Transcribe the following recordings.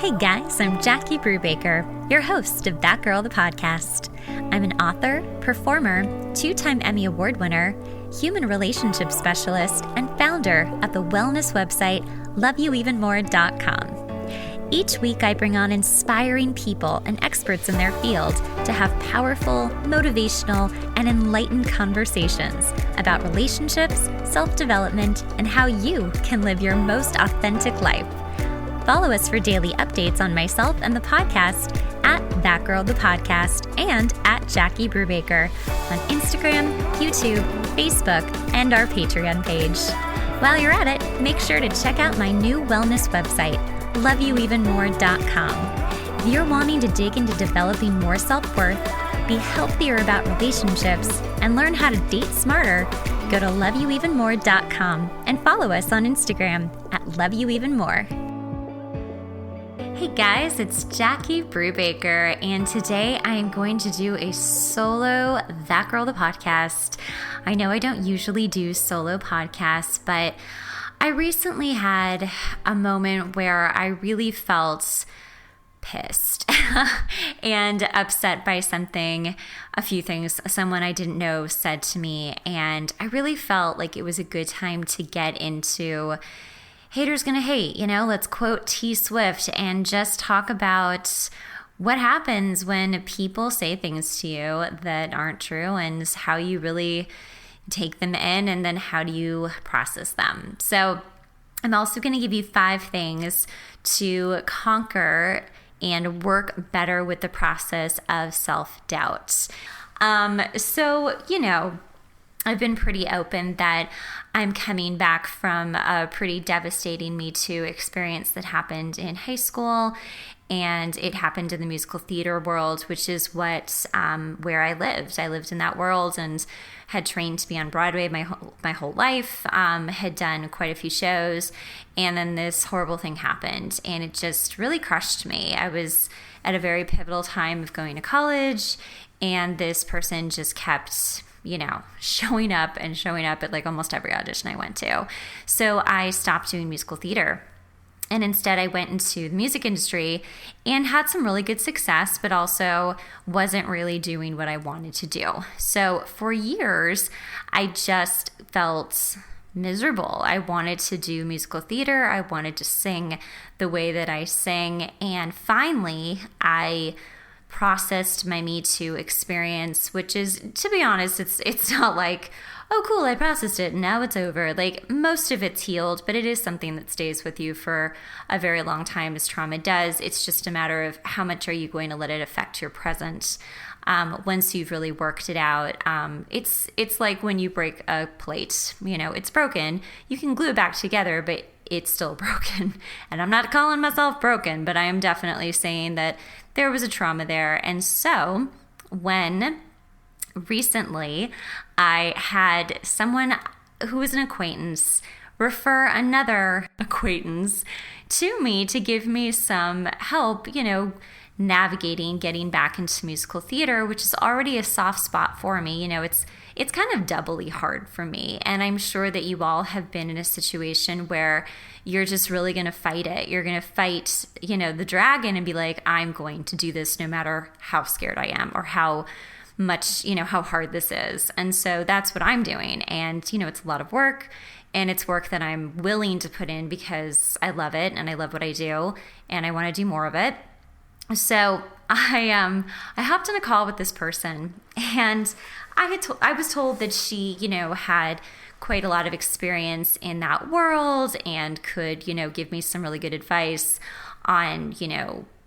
Hey guys, I'm Jackie Brubaker, your host of That Girl the Podcast. I'm an author, performer, 2-time Emmy Award winner, human relationship specialist, and founder of the wellness website loveyouevenmore.com. Each week I bring on inspiring people and experts in their field to have powerful, motivational, and enlightened conversations about relationships, self-development, and how you can live your most authentic life. Follow us for daily updates on myself and the podcast at That Girl the Podcast and at Jackie Brubaker on Instagram, YouTube, Facebook, and our Patreon page. While you're at it, make sure to check out my new wellness website, loveyouevenmore.com. If you're wanting to dig into developing more self-worth, be healthier about relationships, and learn how to date smarter, go to loveyouevenmore.com and follow us on Instagram at loveyouevenmore. Hey guys, it's Jackie Brubaker, and today I am going to do a solo That Girl the Podcast. I know I don't usually do solo podcasts, but I recently had a moment where I really felt pissed and upset by a few things someone I didn't know said to me, and I really felt like it was a good time to get into haters gonna hate, let's quote T Swift and just talk about what happens when people say things to you that aren't true and how you really take them in, and then how do you process them. So I'm also going to give you 5 things to conquer and work better with the process of self-doubt. I've been pretty open that I'm coming back from a pretty devastating Me Too experience that happened in high school, and it happened in the musical theater world, which is where I lived. I lived in that world and had trained to be on Broadway my whole life, had done quite a few shows, and then this horrible thing happened, and it just really crushed me. I was at a very pivotal time of going to college, and this person just kept showing up at like almost every audition I went to. So I stopped doing musical theater. And instead I went into the music industry and had some really good success, but also wasn't really doing what I wanted to do. So for years, I just felt miserable. I wanted to do musical theater. I wanted to sing the way that I sing. And finally, I processed my Me Too experience, which is, to be honest, it's not like, oh cool, I processed it and now it's over. Like, most of it's healed, but it is something that stays with you for a very long time, as trauma does. It's just a matter of how much are you going to let it affect your present. Once you've really worked it out, it's like when you break a plate, it's broken. You can glue it back together, but it's still broken. And I'm not calling myself broken, but I am definitely saying that there was a trauma there. And so when recently I had someone who was an acquaintance refer another acquaintance to me to give me some help, navigating getting back into musical theater, which is already a soft spot for me. It's kind of doubly hard for me. And I'm sure that you all have been in a situation where you're just really going to fight it. You're going to fight, the dragon and be like, I'm going to do this no matter how scared I am or how much, how hard this is. And so that's what I'm doing. And, it's a lot of work, and it's work that I'm willing to put in because I love it and I love what I do and I want to do more of it. So I hopped on a call with this person, and I was told that she, had quite a lot of experience in that world and could, give me some really good advice on,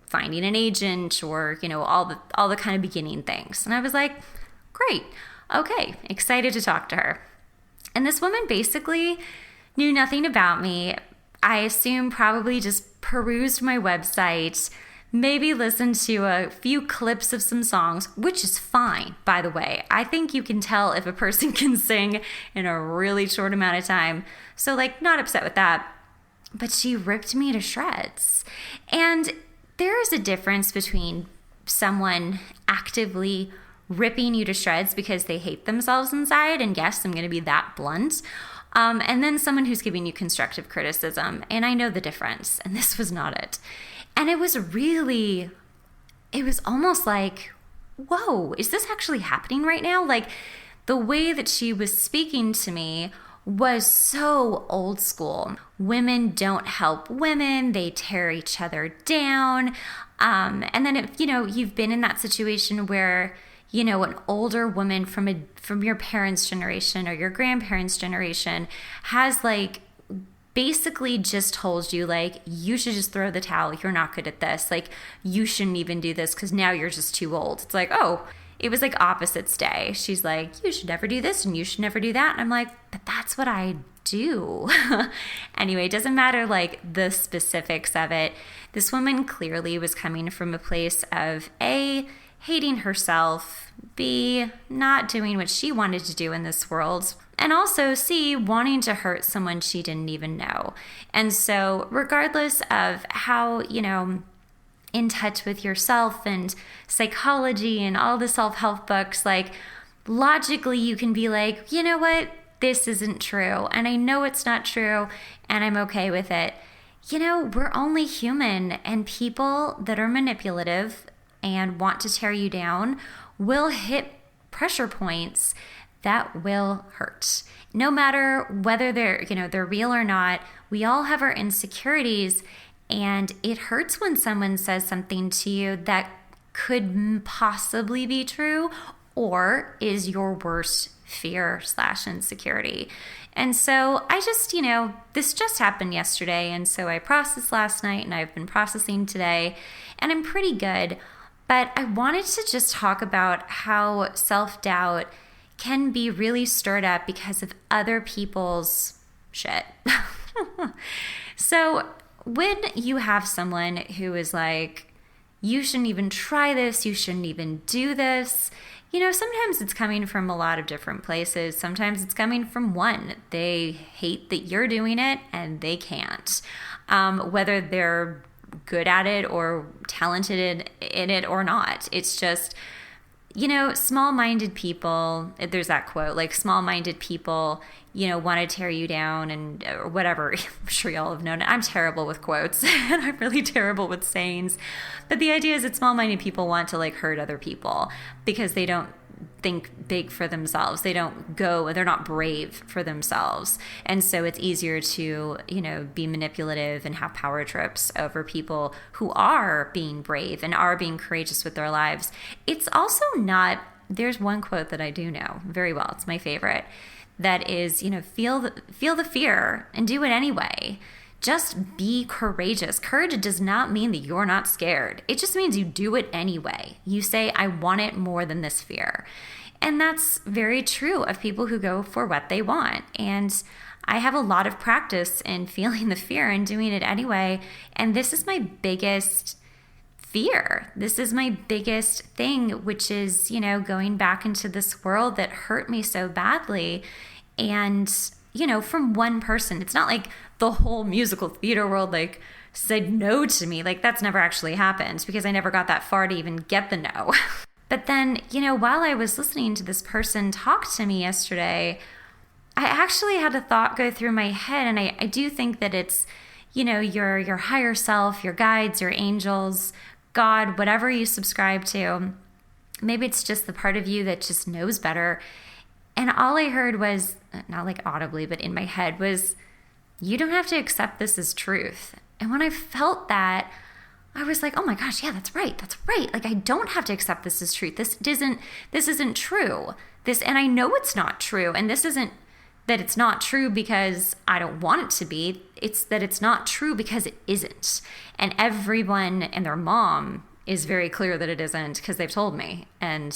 finding an agent or, all the kind of beginning things. And I was like, great. Okay. Excited to talk to her. And this woman basically knew nothing about me. I assume probably just perused my website, maybe listened to a few clips of some songs, which is fine, by the way. I think you can tell if a person can sing in a really short amount of time. So, not upset with that. But she ripped me to shreds. And there is a difference between someone actively ripping you to shreds because they hate themselves inside, and yes, I'm going to be that blunt, and then someone who's giving you constructive criticism. And I know the difference, and this was not it. And it was almost like, whoa, is this actually happening right now? Like, the way that she was speaking to me was so old school. Women don't help women. They tear each other down. And then if, you've been in that situation where, an older woman from your parents' generation or your grandparents' generation has like basically just told you, like, you should just throw the towel. You're not good at this. Like, you shouldn't even do this because now you're just too old. It's like, oh, it was like opposites day. She's like, you should never do this and you should never do that. And I'm like, but that's what I do. Anyway, it doesn't matter like the specifics of it. This woman clearly was coming from a place of A, hating herself, B, not doing what she wanted to do in this world, and also C, wanting to hurt someone she didn't even know. And so regardless of how, in touch with yourself and psychology and all the self-help books, like logically you can be like, you know what, this isn't true. And I know it's not true and I'm okay with it. We're only human, and people that are manipulative and want to tear you down will hit pressure points that will hurt. No matter whether they're real or not, we all have our insecurities. And it hurts when someone says something to you that could possibly be true or is your worst fear/insecurity. And so I just, this just happened yesterday. And so I processed last night and I've been processing today, and I'm pretty good. But I wanted to just talk about how self-doubt can be really stirred up because of other people's shit. So when you have someone who is like, you shouldn't even try this, you shouldn't even do this, sometimes it's coming from a lot of different places. Sometimes it's coming from one. They hate that you're doing it and they can't. Whether they're good at it or talented in it or not. It's just, small-minded people, there's that quote, like small-minded people, want to tear you down and or whatever. I'm sure y'all have known it. I'm terrible with quotes and I'm really terrible with sayings. But the idea is that small-minded people want to like hurt other people because they don't think big for themselves. They're not brave for themselves. And so it's easier to, be manipulative and have power trips over people who are being brave and are being courageous with their lives. It's also not, there's one quote that I do know very well. It's my favorite. That is, feel the fear and do it anyway. Just be courageous. Courage does not mean that you're not scared. It just means you do it anyway. You say, I want it more than this fear. And that's very true of people who go for what they want. And I have a lot of practice in feeling the fear and doing it anyway. And this is my biggest fear. This is my biggest thing, which is, going back into this world that hurt me so badly. And, from one person. It's not like the whole musical theater world, like, said no to me. Like, that's never actually happened because I never got that far to even get the no. But then, while I was listening to this person talk to me yesterday, I actually had a thought go through my head. And I do think that it's, your higher self, your guides, your angels, God, whatever you subscribe to. Maybe it's just the part of you that just knows better. And all I heard was, not like audibly, but in my head was, you don't have to accept this as truth. And when I felt that, I was like, oh my gosh, yeah, that's right. That's right. Like, I don't have to accept this as truth. This isn't true. And I know it's not true. And this isn't that it's not true because I don't want it to be. It's that it's not true because it isn't. And everyone and their mom is very clear that it isn't because they've told me. And,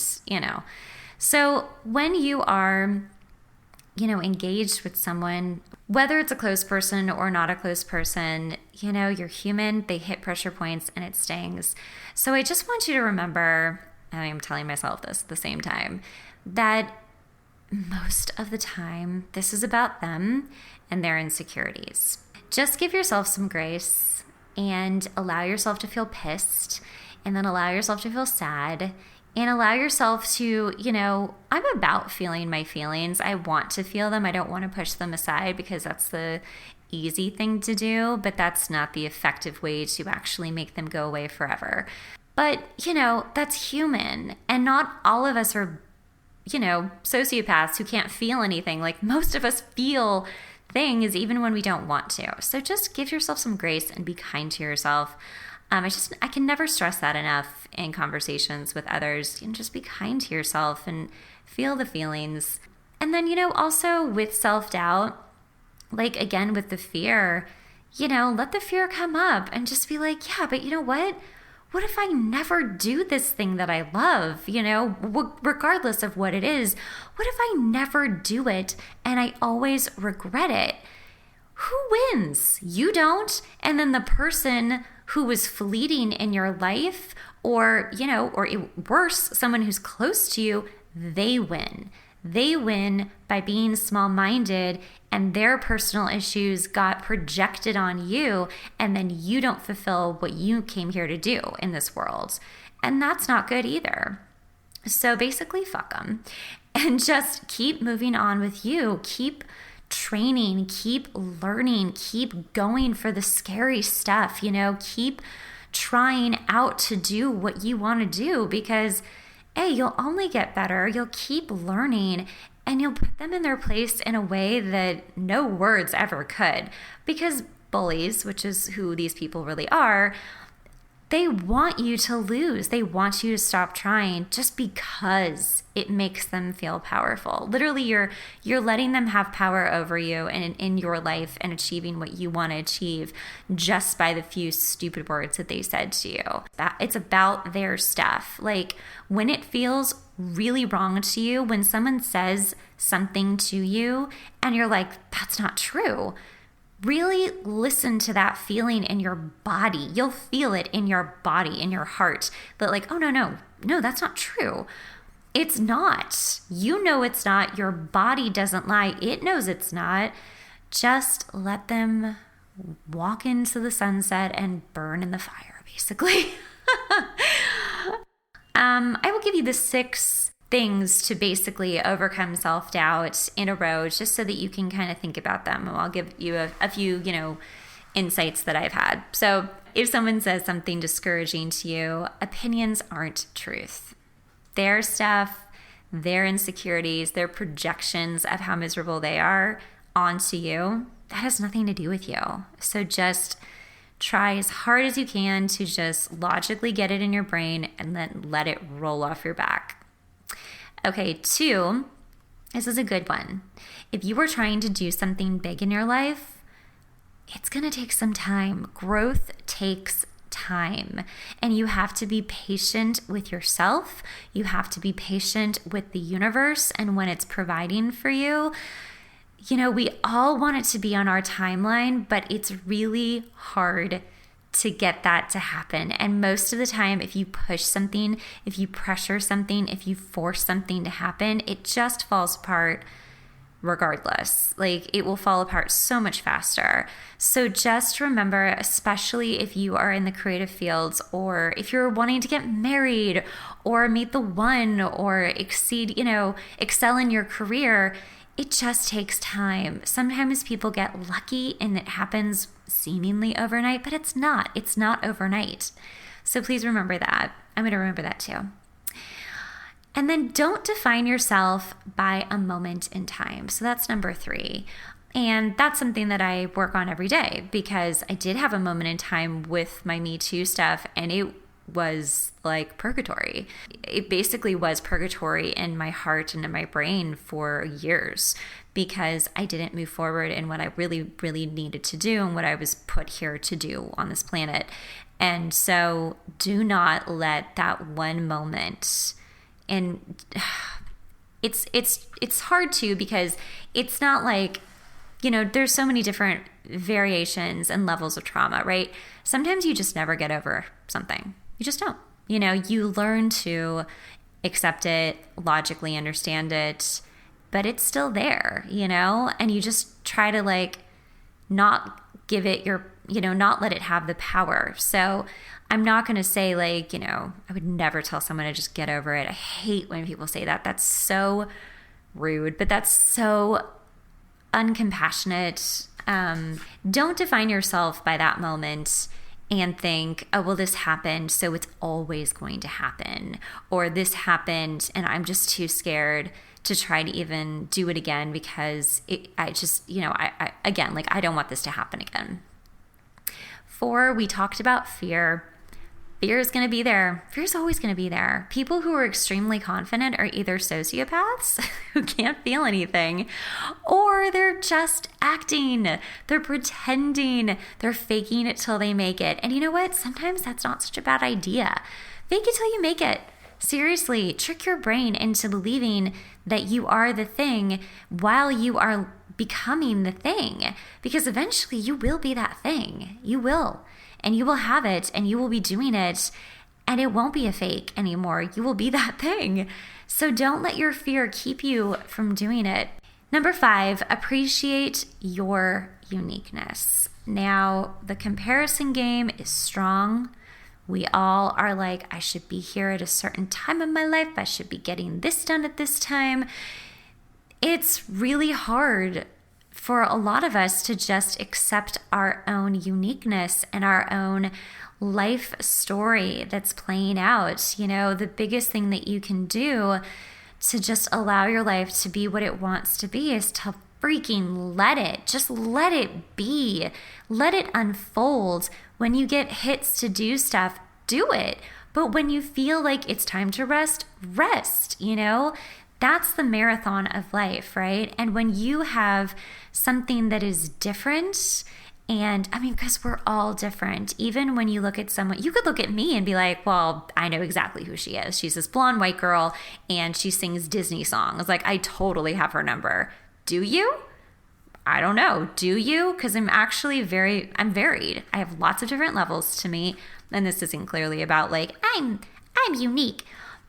so when you are, engaged with someone, whether it's a close person or not a close person, you're human, they hit pressure points and it stings. So I just want you to remember, and I'm telling myself this at the same time, that most of the time, this is about them and their insecurities. Just give yourself some grace and allow yourself to feel pissed, and then allow yourself to feel sad, and allow yourself to, I'm about feeling my feelings. I want to feel them. I don't want to push them aside because that's the easy thing to do, but that's not the effective way to actually make them go away forever. But, that's human. And not all of us are, sociopaths who can't feel anything. Like most of us feel things even when we don't want to. So just give yourself some grace and be kind to yourself. I can never stress that enough in conversations with others. Just be kind to yourself and feel the feelings. And then, also with self-doubt, like again, with the fear, let the fear come up and just be like, yeah, but you know what? What if I never do this thing that I love, regardless of what it is? What if I never do it and I always regret it? Who wins? You don't. And then the person who was fleeting in your life or worse, someone who's close to you, they win. They win by being small-minded and their personal issues got projected on you, and then you don't fulfill what you came here to do in this world. And that's not good either. So basically, fuck them. And just keep moving on with you. Keep training, keep learning, keep going for the scary stuff, keep trying out to do what you want to do because, A, you'll only get better, you'll keep learning, and you'll put them in their place in a way that no words ever could. Because bullies, which is who these people really are, they want you to lose. They want you to stop trying just because it makes them feel powerful. Literally, you're letting them have power over you and in your life and achieving what you want to achieve just by the few stupid words that they said to you. It's about their stuff. Like when it feels really wrong to you, when someone says something to you and you're like, that's not true. Really listen to that feeling in your body. You'll feel it in your body, in your heart, that like, oh, no, that's not true. It's not. You know it's not. Your body doesn't lie. It knows it's not. Just let them walk into the sunset and burn in the fire, basically. I will give you the 6 things to basically overcome self-doubt in a row just so that you can kind of think about them. And I'll give you a few, insights that I've had. So if someone says something discouraging to you, opinions aren't truth. Their stuff, their insecurities, their projections of how miserable they are onto you, that has nothing to do with you. So just try as hard as you can to just logically get it in your brain and then let it roll off your back. Okay, 2, this is a good one. If you are trying to do something big in your life, it's going to take some time. Growth takes time, and you have to be patient with yourself. You have to be patient with the universe and when it's providing for you. We all want it to be on our timeline, but it's really hard to get that to happen. And most of the time, if you push something, if you pressure something, if you force something to happen, it just falls apart regardless. Like it will fall apart so much faster. So just remember, especially if you are in the creative fields or if you're wanting to get married or meet the one or excel in your career, it just takes time. Sometimes people get lucky and it happens seemingly overnight, but it's not. It's not overnight. So please remember that. I'm going to remember that too. And then don't define yourself by a moment in time. So that's number 3. And that's something that I work on every day because I did have a moment in time with my Me Too stuff and it was like purgatory. It basically was purgatory in my heart and in my brain for years because I didn't move forward in what I really, really needed to do and what I was put here to do on this planet. And so do not let that one moment, and it's hard to because it's not like, there's so many different variations and levels of trauma, right? Sometimes you just never get over something. You just don't. You learn to accept it, logically understand it, but it's still there, and you just try to not give it not let it have the power. So I'm not going to say like, I would never tell someone to just get over it. I hate when people say that. That's so rude, but that's so uncompassionate. Don't define yourself by that moment and think, oh, well, this happened, so it's always going to happen. Or this happened and I'm just too scared to try to even do it again because I don't want this to happen again. 4, we talked about fear. Fear is going to be there. Fear is always going to be there. People who are extremely confident are either sociopaths who can't feel anything, or they're just acting. They're pretending. They're faking it till they make it. And you know what? Sometimes that's not such a bad idea. Fake it till you make it. Seriously, trick your brain into believing that you are the thing while you are becoming the thing. Because eventually you will be that thing. You will. And you will have it, and you will be doing it, and it won't be a fake anymore. You will be that thing. So don't let your fear keep you from doing it. Number 5, appreciate your uniqueness. Now, the comparison game is strong. We all are like, I should be here at a certain time in my life. I should be getting this done at this time. It's really hard for a lot of us to just accept our own uniqueness and our own life story that's playing out. The biggest thing that you can do to just allow your life to be what it wants to be is to freaking just let it be. Let it unfold. When you get hits to do stuff, do it. But when you feel like it's time to rest. That's the marathon of life, right? And when you have something that is different, and because we're all different, even when you look at someone, you could look at me and be like, well, I know exactly who she is. She's this blonde white girl and she sings Disney songs. Like, I totally have her number. Do you? I don't know. Do you? Because I'm varied. I have lots of different levels to me. And this isn't clearly about like, I'm unique.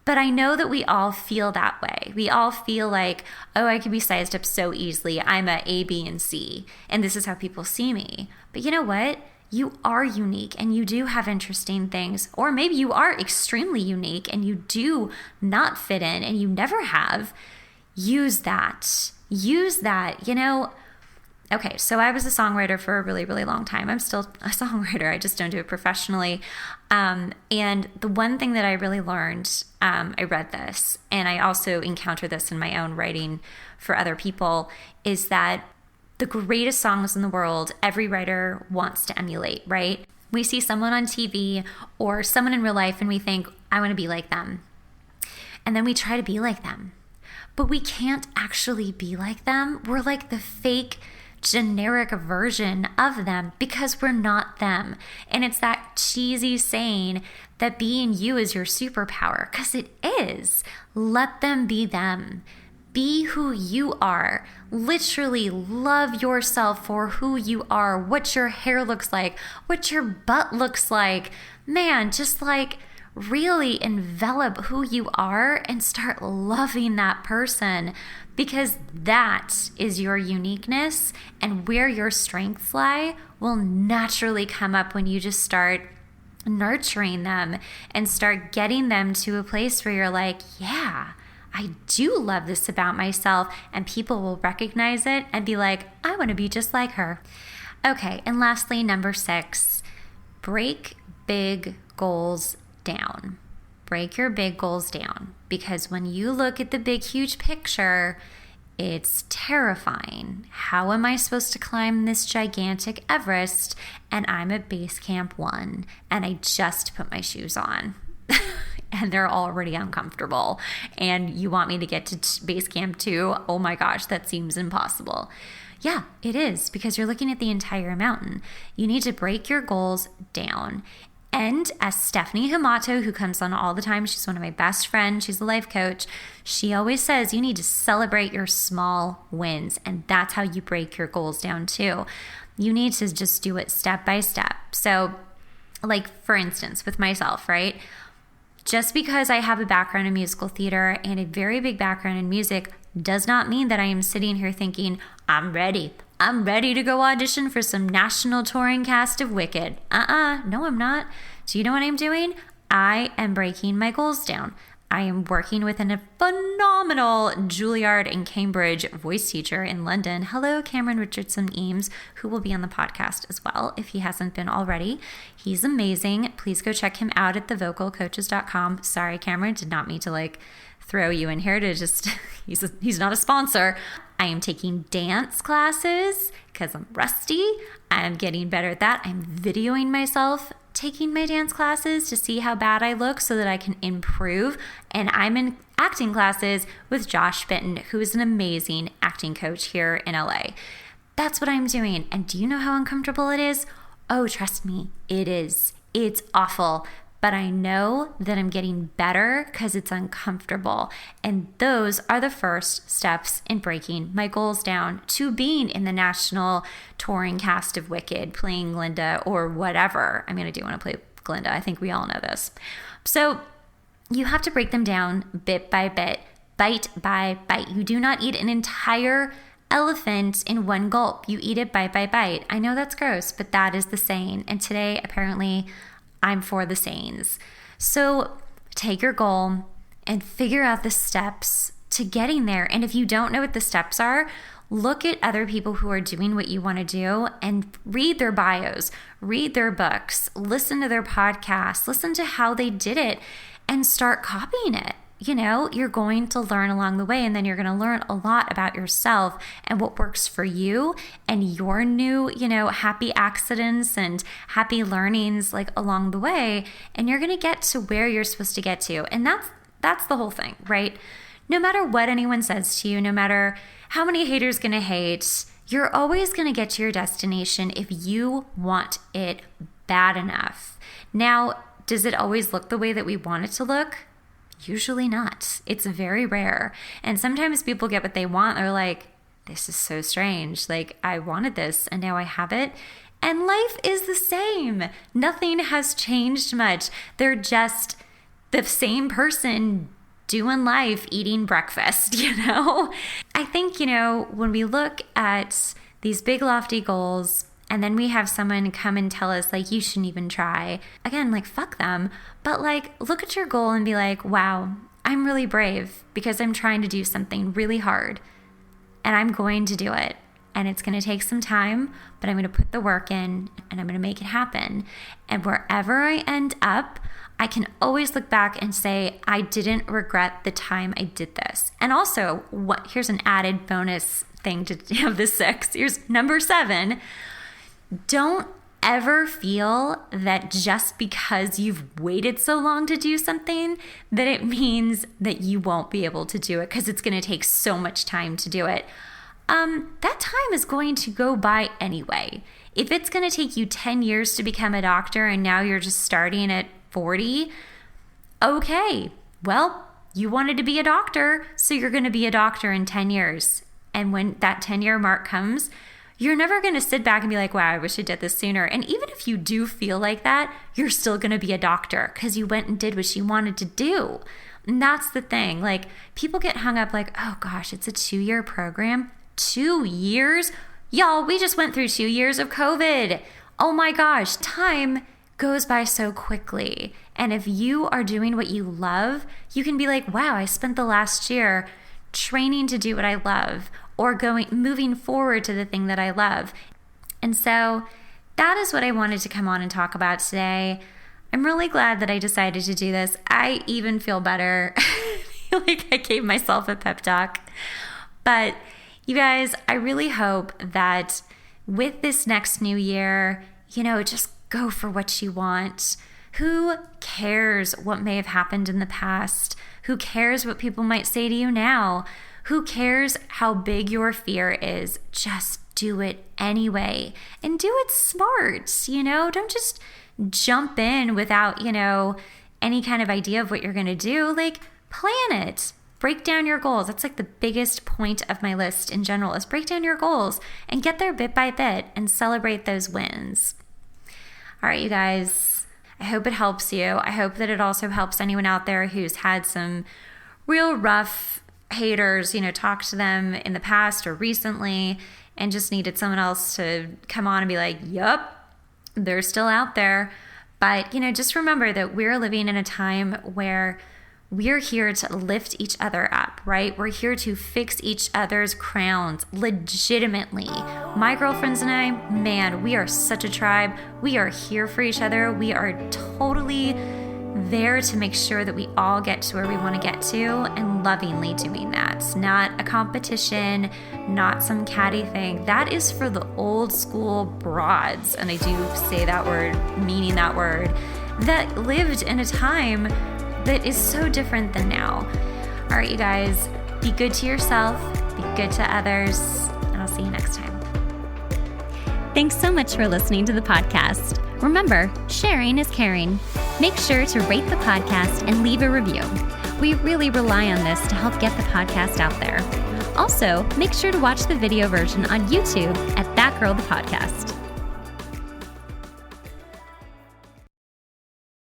But I know that we all feel that way. We all feel like, oh, I can be sized up so easily. I'm a B, and C, and this is how people see me. But you know what? You are unique, and you do have interesting things. Or maybe you are extremely unique, and you do not fit in, and you never have. Use that. Okay, so I was a songwriter for a really, really long time. I'm still a songwriter. I just don't do it professionally. And the one thing that I really learned, I read this, and I also encountered this in my own writing for other people, is that the greatest songs in the world, every writer wants to emulate, right? We see someone on TV or someone in real life and we think, I want to be like them. And then we try to be like them. But we can't actually be like them. We're like the fake generic version of them because we're not them. And it's that cheesy saying that being you is your superpower, because it is. Let them be them. Be who you are. Literally love yourself for who you are, what your hair looks like, what your butt looks like. Man, just like really envelop who you are and start loving that person, because that is your uniqueness, and where your strengths lie will naturally come up when you just start nurturing them and start getting them to a place where you're like, yeah, I do love this about myself, and people will recognize it and be like, I want to be just like her. Okay, and lastly, number 6, break big goals down. Break your big goals down, because when you look at the big, huge picture, it's terrifying. How am I supposed to climb this gigantic Everest and I'm at base camp 1 and I just put my shoes on and they're already uncomfortable, and you want me to get to base camp 2? Oh my gosh, that seems impossible. Yeah, it is, because you're looking at the entire mountain. You need to break your goals down. And as Stephanie Hamato, who comes on all the time, she's one of my best friends, she's a life coach, she always says you need to celebrate your small wins. And that's how you break your goals down too. You need to just do it step by step. So like, for instance, with myself, right? Just because I have a background in musical theater and a very big background in music does not mean that I am sitting here thinking, I'm ready to go audition for some national touring cast of Wicked. No, I'm not. Do you know what I'm doing? I am breaking my goals down. I am working with a phenomenal Juilliard and Cambridge voice teacher in London. Hello, Cameron Richardson Eames, who will be on the podcast as well if he hasn't been already. He's amazing. Please go check him out at thevocalcoaches.com. Sorry, Cameron, did not mean to throw you in here to just, he's not a sponsor. I am taking dance classes because I'm rusty. I'm getting better at that. I'm videoing myself taking my dance classes to see how bad I look so that I can improve. And I'm in acting classes with Josh Benton, who is an amazing acting coach here in LA. That's what I'm doing. And do you know how uncomfortable it is? Oh, trust me, it is. It's awful. But I know that I'm getting better because it's uncomfortable. And those are the first steps in breaking my goals down to being in the national touring cast of Wicked, playing Glinda or whatever. I mean, I do want to play Glinda. I think we all know this. So you have to break them down bit by bit, bite by bite. You do not eat an entire elephant in one gulp. You eat it bite by bite. I know that's gross, but that is the saying. And today, apparently, I'm for the sayings. So take your goal and figure out the steps to getting there. And if you don't know what the steps are, look at other people who are doing what you want to do and read their bios, read their books, listen to their podcasts, listen to how they did it, and start copying it. You're going to learn along the way, and then you're going to learn a lot about yourself and what works for you and your new, happy accidents and happy learnings along the way. And you're going to get to where you're supposed to get to. And that's the whole thing, right? No matter what anyone says to you, no matter how many haters going to hate, you're always going to get to your destination if you want it bad enough. Now, does it always look the way that we want it to look? Usually not. It's very rare. And sometimes people get what they want. They're like, this is so strange. I wanted this and now I have it. And life is the same. Nothing has changed much. They're just the same person doing life, eating breakfast, I think, when we look at these big lofty goals, and then we have someone come and tell us, you shouldn't even try. Again, fuck them. But, look at your goal and be like, wow, I'm really brave because I'm trying to do something really hard. And I'm going to do it. And it's going to take some time, but I'm going to put the work in and I'm going to make it happen. And wherever I end up, I can always look back and say, I didn't regret the time I did this. And also, here's an added bonus thing to have this 6. Here's number 7. Don't ever feel that just because you've waited so long to do something that it means that you won't be able to do it because it's going to take so much time to do it. That time is going to go by anyway. If it's going to take you 10 years to become a doctor and now you're just starting at 40, okay, well, you wanted to be a doctor, so you're going to be a doctor in 10 years. And when that 10-year mark comes, you're never going to sit back and be like, wow, I wish I did this sooner. And even if you do feel like that, you're still going to be a doctor because you went and did what you wanted to do. And that's the thing. People get hung up oh gosh, it's a 2-year program. 2 years? Y'all, we just went through 2 years of COVID. Oh my gosh, time goes by so quickly. And if you are doing what you love, you can be like, wow, I spent the last year training to do what I love, or moving forward to the thing that I love. And so that is what I wanted to come on and talk about today. I'm really glad that I decided to do this. I even feel better. I feel like I gave myself a pep talk. But you guys, I really hope that with this next new year, just go for what you want. Who cares what may have happened in the past? Who cares what people might say to you now? Who cares how big your fear is? Just do it anyway. And do it smart, Don't just jump in without, any kind of idea of what you're going to do. Plan it. Break down your goals. That's the biggest point of my list in general is break down your goals and get there bit by bit and celebrate those wins. All right, you guys, I hope it helps you. I hope that it also helps anyone out there who's had some real rough haters, talk to them in the past or recently and just needed someone else to come on and be like, yup, they're still out there. But, just remember that we're living in a time where we're here to lift each other up, right? We're here to fix each other's crowns legitimately. My girlfriends and I, man, we are such a tribe. We are here for each other. We are totally there to make sure that we all get to where we want to get to, and lovingly doing that. It's not a competition, not some catty thing. That is for the old school broads, and I do say that word, meaning that word, that lived in a time that is so different than now. All right, you guys, be good to yourself, be good to others, and I'll see you next time. Thanks so much for listening to the podcast. Remember, sharing is caring. Make sure to rate the podcast and leave a review. We really rely on this to help get the podcast out there. Also, make sure to watch the video version on YouTube at That Girl the Podcast.